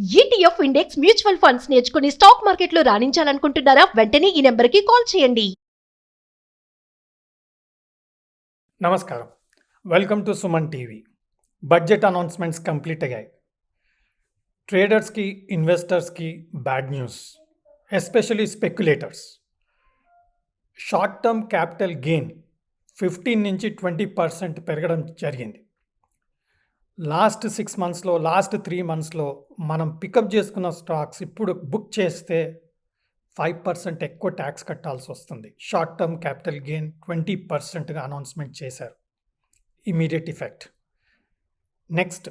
ETF index mutual funds నేర్చుకుని stock మార్కెట్లో రాణించాలనుకుంటున్నారా? వెంటనే ఈ నెంబర్కి కాల్ చేయండి. నమస్కారం, welcome to Suman TV. Budget announcements complete అయ్యాయి. ట్రేడర్స్కి, ఇన్వెస్టర్స్కి bad news, especially speculators. Short term capital gain 15 నుంచి 20% పెరగడం జరిగింది. లాస్ట్ 6 మంత్స్లో, లాస్ట్ 3 మంత్స్లో మనం పికప్ చేసుకున్న స్టాక్స్ ఇప్పుడు బుక్ చేస్తే 5% ఎక్కువ ట్యాక్స్ కట్టాల్సి వస్తుంది. షార్ట్ టర్మ్ క్యాపిటల్ గెయిన్ 20%గా అనౌన్స్మెంట్ చేశారు. Immediate effect. Next,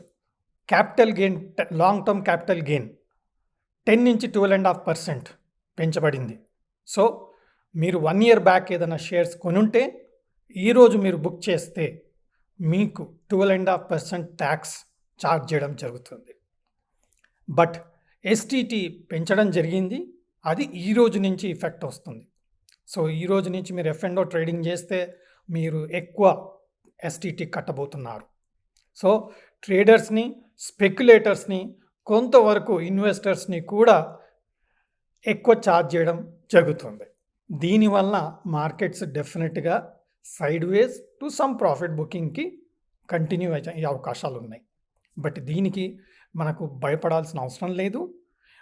capital gain, long term capital gain 10 నుంచి 12.5% పెంచబడింది. సో మీరు 1 year బ్యాక్ ఏదైనా షేర్స్ కొనుంటే ఈరోజు మీరు బుక్ చేస్తే మీకు 12.5% ట్యాక్స్ ఛార్జ్ చేయడం జరుగుతుంది. బట్ ఎస్టీటీ పెంచడం జరిగింది, అది ఈ రోజు నుంచి ఇఫెక్ట్ వస్తుంది. సో ఈ రోజు నుంచి మీరు ఎఫ్ఎండో ట్రేడింగ్ చేస్తే మీరు ఎక్కువ ఎస్టీటీ కట్టబోతున్నారు. సో ట్రేడర్స్ని, స్పెక్యులేటర్స్ని, కొంతవరకు ఇన్వెస్టర్స్ని కూడా ఎక్కువ ఛార్జ్ చేయడం జరుగుతుంది. దీనివల్ల మార్కెట్స్ డెఫినెట్గా sideways to some profit బుకింగ్కి కంటిన్యూ అయ్యే అవకాశాలు ఉన్నాయి. బట్ దీనికి మనకు భయపడాల్సిన అవసరం లేదు.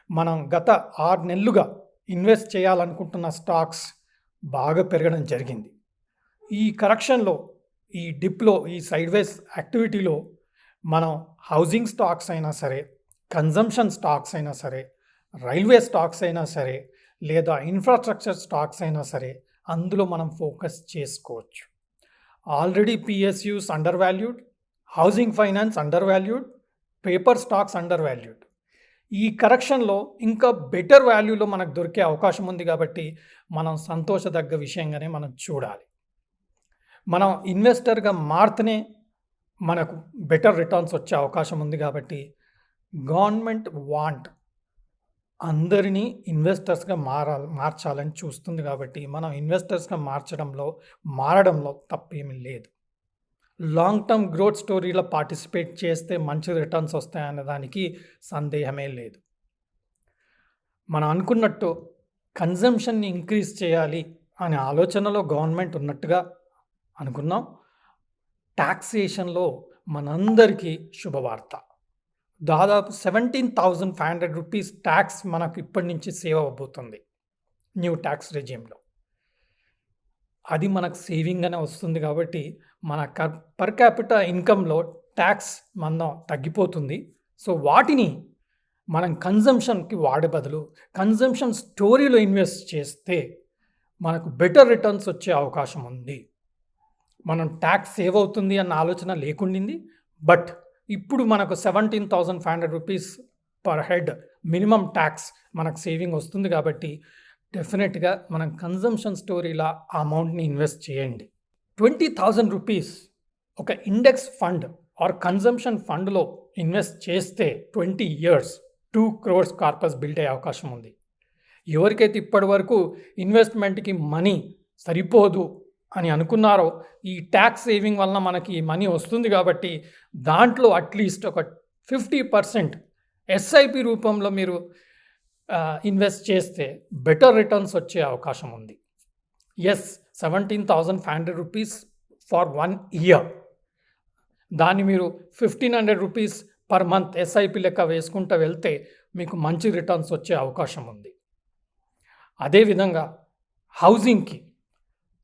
మనం గత 6 నెలలుగా ఇన్వెస్ట్ చేయాలనుకుంటున్న స్టాక్స్ బాగా పెరగడం జరిగింది. ఈ కరెక్షన్లో, ఈ డిప్లో, ఈ సైడ్ వేస్ యాక్టివిటీలో మనం హౌసింగ్ స్టాక్స్ అయినా సరే, కన్జంప్షన్ స్టాక్స్ అయినా సరే, రైల్వే స్టాక్స్ అయినా సరే, లేదా ఇన్ఫ్రాస్ట్రక్చర్ స్టాక్స్ అయినా సరే, అందులో మనం ఫోకస్ చేసుకోవచ్చు. Already PSUs under valued, housing finance under valued, paper stocks under valued. ఈ కరెక్షన్లో ఇంకా బెటర్ వాల్యూలో మనకు దొరికే అవకాశం ఉంది కాబట్టి మనం సంతోషదగ్గ విషయంగానే మనం చూడాలి. మనం ఇన్వెస్టర్గా మారితేనే మనకు బెటర్ రిటర్న్స్ వచ్చే అవకాశం ఉంది కాబట్టి గవర్నమెంట్ వాంట్ అందరినీ ఇన్వెస్టర్స్గా మార్చాలని చూస్తుంది కాబట్టి మనం ఇన్వెస్టర్స్గా మారడంలో తప్పేమీ లేదు. లాంగ్ టర్మ్ గ్రోత్ స్టోరీలో పార్టిసిపేట్ చేస్తే మంచి రిటర్న్స్ వస్తాయనే దానికి సందేహమే లేదు. మనం అనుకున్నట్టు కన్జంప్షన్ని ఇంక్రీజ్ చేయాలి అనే ఆలోచనలో గవర్నమెంట్ ఉన్నట్టుగా అనుకున్నాం. ట్యాక్సేషన్లో మనందరికీ శుభవార్త. దాదాపు 17,500 రూపీస్ ట్యాక్స్ మనకు ఇప్పటి నుంచి సేవ్ అవ్వబోతుంది న్యూ ట్యాక్స్ రెజ్యూమ్లో. అది మనకు సేవింగ్గానే వస్తుంది కాబట్టి మన పర్ క్యాపిటల్ ఇన్కంలో ట్యాక్స్ మనం తగ్గిపోతుంది. సో వాటిని మనం కన్జంప్షన్కి వాడే బదులు కన్జంప్షన్ స్టోరీలో ఇన్వెస్ట్ చేస్తే మనకు బెటర్ రిటర్న్స్ వచ్చే అవకాశం ఉంది. మనం ట్యాక్స్ సేవ్ అవుతుంది అన్న ఆలోచన లేకుండింది, బట్ ఇప్పుడు మనకు 17,500 rupees per head minimum tax మనకు సేవింగ్ వస్తుంది కాబట్టి డెఫినెట్గా మనం కన్జంప్షన్ స్టోరీలా ఆ అమౌంట్ని ఇన్వెస్ట్ చేయండి. 20,000 రూపీస్ ఒక ఇండెక్స్ ఫండ్ ఆర్ కన్జంప్షన్ ఫండ్లో ఇన్వెస్ట్ చేస్తే 20 years 2 crores కార్పస్ బిల్డ్ అయ్యే అవకాశం ఉంది. ఎవరికైతే ఇప్పటి వరకు ఇన్వెస్ట్మెంట్కి మనీ సరిపోదు అని అనుకున్నారో ఈ ట్యాక్స్ సేవింగ్ వలన మనకి ఈ మనీ వస్తుంది కాబట్టి దాంట్లో అట్లీస్ట్ ఒక 50% ఎస్ఐపి రూపంలో మీరు ఇన్వెస్ట్ చేస్తే బెటర్ రిటర్న్స్ వచ్చే అవకాశం ఉంది. 17,500 రూపీస్ ఫర్ 1 year. దాన్ని మీరు 1,500 రూపీస్ పర్ మంత్ ఎస్ఐపి లెక్క వేసుకుంటూ వెళ్తే మీకు మంచి రిటర్న్స్ వచ్చే అవకాశం ఉంది. అదేవిధంగా హౌసింగ్కి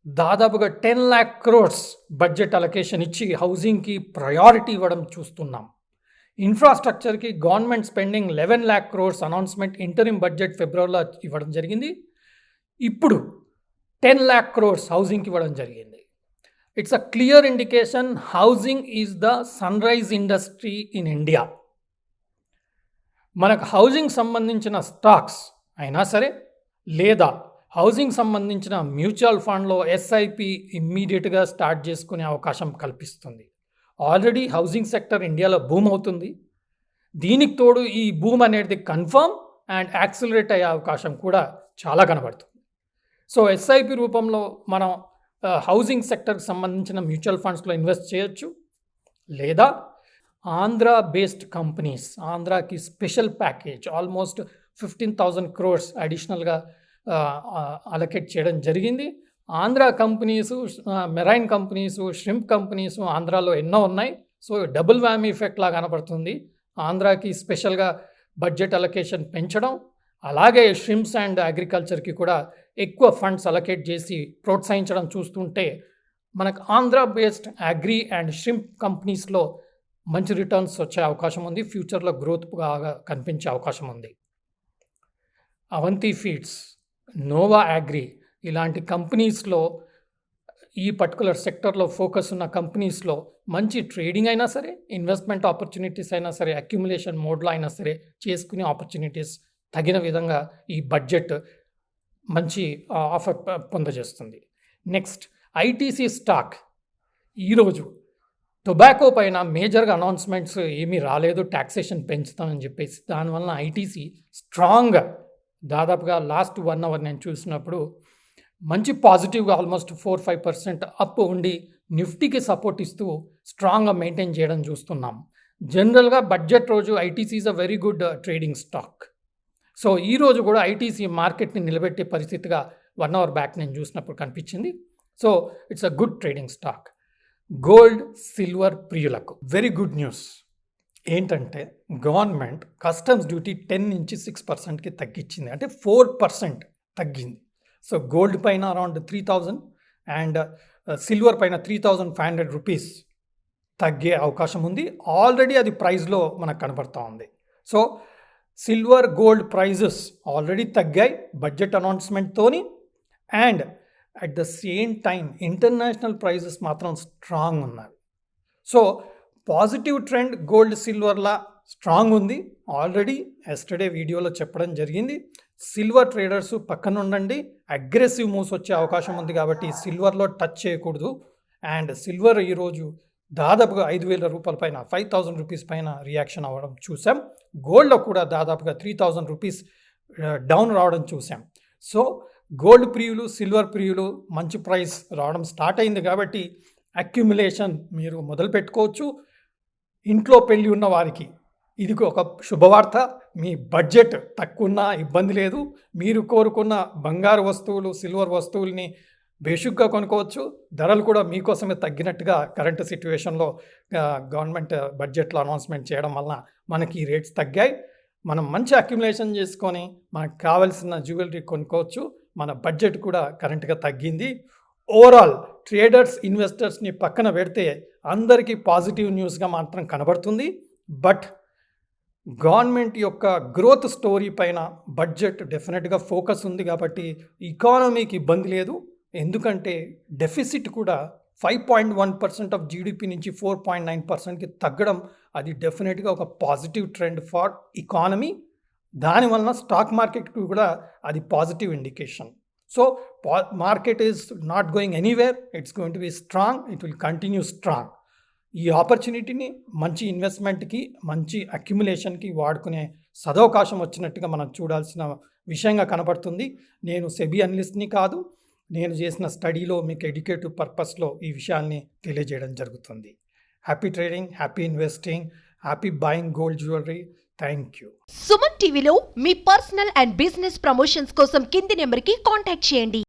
దాదాపుగా 10 lakh crores బడ్జెట్ అలొకేషన్ ఇచ్చి హౌసింగ్కి ప్రయారిటీ ఇవ్వడం చూస్తున్నాం. ఇన్ఫ్రాస్ట్రక్చర్కి government spending 11 lakh crores announcement interim budget ఫిబ్రవరిలో ఇవ్వడం జరిగింది. ఇప్పుడు 10 lakh crores హౌసింగ్కి ఇవ్వడం జరిగింది. It's a clear indication housing is the sunrise industry in India. మనకు హౌసింగ్ సంబంధించిన స్టాక్స్ అయినా సరే, లేదా హౌసింగ్ సంబంధించిన మ్యూచువల్ ఫండ్లో ఎస్ఐపి ఇమ్మీడియట్గా స్టార్ట్ చేసుకునే అవకాశం కల్పిస్తుంది. ఆల్రెడీ హౌసింగ్ సెక్టర్ ఇండియాలో బూమ్ అవుతుంది. దీనికి తోడు ఈ బూమ్ అనేది కన్ఫర్మ్ అండ్ యాక్సిలరేట్ అయ్యే అవకాశం కూడా చాలా కనబడుతుంది. సో ఎస్ఐపి రూపంలో మనం హౌసింగ్ సెక్టర్కి సంబంధించిన మ్యూచువల్ ఫండ్స్లో ఇన్వెస్ట్ చేయొచ్చు, లేదా ఆంధ్ర బేస్డ్ కంపెనీస్, ఆంధ్రాకి స్పెషల్ ప్యాకేజ్ ఆల్మోస్ట్ 15,000 crores అడిషనల్గా అలొకేట్ చేయడం జరిగింది. Andhra companies, marine companies, shrimp companies ఆంధ్రాలో ఎన్నో ఉన్నాయి. సో డబుల్ వ్యామీ ఎఫెక్ట్ లాగా కనపడుతుంది. ఆంధ్రాకి స్పెషల్గా బడ్జెట్ అలొకేషన్ పెంచడం, అలాగే ష్రింప్స్ అండ్ అగ్రికల్చర్కి కూడా ఎక్కువ ఫండ్స్ అలొకేట్ చేసి ప్రోత్సహించడం చూస్తుంటే మనకు Andhra based agri and shrimp కంపెనీస్లో మంచి రిటర్న్స్ వచ్చే అవకాశం ఉంది. ఫ్యూచర్లో గ్రోత్ బాగా కనిపించే అవకాశం ఉంది. అవంతి ఫీడ్స్, నోవా అగ్రి ఇలాంటి కంపెనీస్లో, ఈ పర్టికులర్ సెక్టర్లో ఫోకస్ ఉన్న కంపెనీస్లో మంచి ట్రేడింగ్ అయినా సరే, ఇన్వెస్ట్మెంట్ ఆపర్చునిటీస్ అయినా సరే, అక్యుములేషన్ మోడ్లో అయినా సరే చేసుకునే ఆపర్చునిటీస్ తగిన విధంగా ఈ బడ్జెట్ మంచి ఆఫర్ పొందజేస్తుంది. Next ITC stock. ఈరోజు టొబాకో పైన మేజర్గా అనౌన్స్మెంట్స్ ఏమీ రాలేదు, ట్యాక్సేషన్ పెంచుతామని చెప్పేసి. దానివల్ల ఐటీసీ స్ట్రాంగ్గా దాదాపుగా లాస్ట్ 1 hour నేను చూసినప్పుడు మంచి పాజిటివ్గా ఆల్మోస్ట్ 4-5% అప్ ఉండి నిఫ్టీకి సపోర్ట్ ఇస్తూ స్ట్రాంగ్గా మెయింటైన్ చేయడం చూస్తున్నాం. జనరల్గా బడ్జెట్ రోజు ITC is a very good trading stock. So ఈరోజు కూడా ఐటీసీ మార్కెట్ని నిలబెట్టే పరిస్థితిగా 1 hour బ్యాక్ నేను చూసినప్పుడు కనిపించింది. So it's a good trading stock. Gold, silver ప్రియులకు వెరీ గుడ్ న్యూస్ ఏంటంటే గవర్నమెంట్ కస్టమ్స్ డ్యూటీ 10 నుంచి 6%కి తగ్గించింది, అంటే 4% తగ్గింది. సో గోల్డ్ పైన అరౌండ్ 3,000 అండ్ సిల్వర్ పైన 3,500 రూపీస్ తగ్గే అవకాశం ఉంది. ఆల్రెడీ అది ప్రైస్లో మనకు కనపడుతూ ఉంది. So silver, gold prices already తగ్గాయి బడ్జెట్ అనౌన్స్మెంట్తోని. And at the same time international prices మాత్రం స్ట్రాంగ్ ఉన్నాయి. సో పాజిటివ్ ట్రెండ్ గోల్డ్, సిల్వర్లా స్ట్రాంగ్ ఉంది. ఆల్రెడీ ఎస్టర్డే వీడియోలో చెప్పడం జరిగింది. సిల్వర్ ట్రేడర్స్ పక్కన ఉండండి, అగ్రెసివ్ మూవ్స్ వచ్చే అవకాశం ఉంది కాబట్టి సిల్వర్లో టచ్ చేయకూడదు. అండ్ సిల్వర్ ఈరోజు దాదాపుగా 5,000 రూపాయల పైన, 5,000 రూపీస్ పైన రియాక్షన్ అవ్వడం చూసాం. గోల్డ్లో కూడా దాదాపుగా 3,000 రూపీస్ డౌన్ రావడం చూసాం. సో గోల్డ్ ప్రియులు, సిల్వర్ ప్రియులు మంచి ప్రైస్ రావడం స్టార్ట్ అయింది కాబట్టి అక్యుములేషన్ మీరు మొదలు పెట్టుకోవచ్చు. ఇంట్లో పెళ్ళి ఉన్న వారికి ఇది ఒక శుభవార్త. మీ బడ్జెట్ తక్కువ ఇబ్బంది లేదు. మీరు కోరుకున్న బంగారు వస్తువులు, సిల్వర్ వస్తువుల్ని బేసిక్గా కొనుక్కోవచ్చు. ధరలు కూడా మీకోసమే తగ్గినట్టుగా కరెంట్ సిచ్యువేషన్లో గవర్నమెంట్ బడ్జెట్లో అనౌన్స్మెంట్ చేయడం వలన మనకి ఈ రేట్స్ తగ్గాయి. మనం మంచి అక్యుములేషన్ చేసుకొని మనకు కావాల్సిన జ్యువెలరీ కొనుక్కోవచ్చు. మన బడ్జెట్ కూడా కరెంట్గా తగ్గింది. ఓవరాల్ ట్రేడర్స్, ఇన్వెస్టర్స్ని పక్కన పెడితే అందరికీ పాజిటివ్ న్యూస్గా మాత్రం కనబడుతుంది. బట్ గవర్నమెంట్ యొక్క గ్రోత్ స్టోరీ పైన బడ్జెట్ డెఫినెట్గా ఫోకస్ ఉంది కాబట్టి ఎకానమీకి ఇబ్బంది లేదు. ఎందుకంటే డెఫిసిట్ కూడా 5.1% ఆఫ్ జీడిపి నుంచి 4.9%కి తగ్గడం, అది డెఫినెట్గా ఒక పాజిటివ్ ట్రెండ్ ఫార్ ఎకానమీ. దానివలన స్టాక్ మార్కెట్కి కూడా అది positive indication. So market is not going anywhere, it's going to be strong, it will continue strong. ఈ ఆపర్చునిటీని మంచి ఇన్వెస్ట్మెంట్కి, మంచి అక్యుములేషన్కి వాడుకునే సదవకాశం వచ్చినట్టుగా మనం చూడాల్సిన విషయంగా కనపడుతుంది. నేను సెబీ అనలిస్ట్ని కాదు, నేను చేసిన స్టడీలో మీకు ఎడ్యుకేటివ్ పర్పస్లో ఈ విషయాల్ని తెలియజేయడం జరుగుతుంది. Happy trading, happy investing, happy buying gold jewellery. Thank you. Suman టీవీలో మీ పర్సనల్ అండ్ బిజినెస్ ప్రమోషన్స్ కోసం కింది నెంబర్కి కాంటాక్ట్ చేయండి.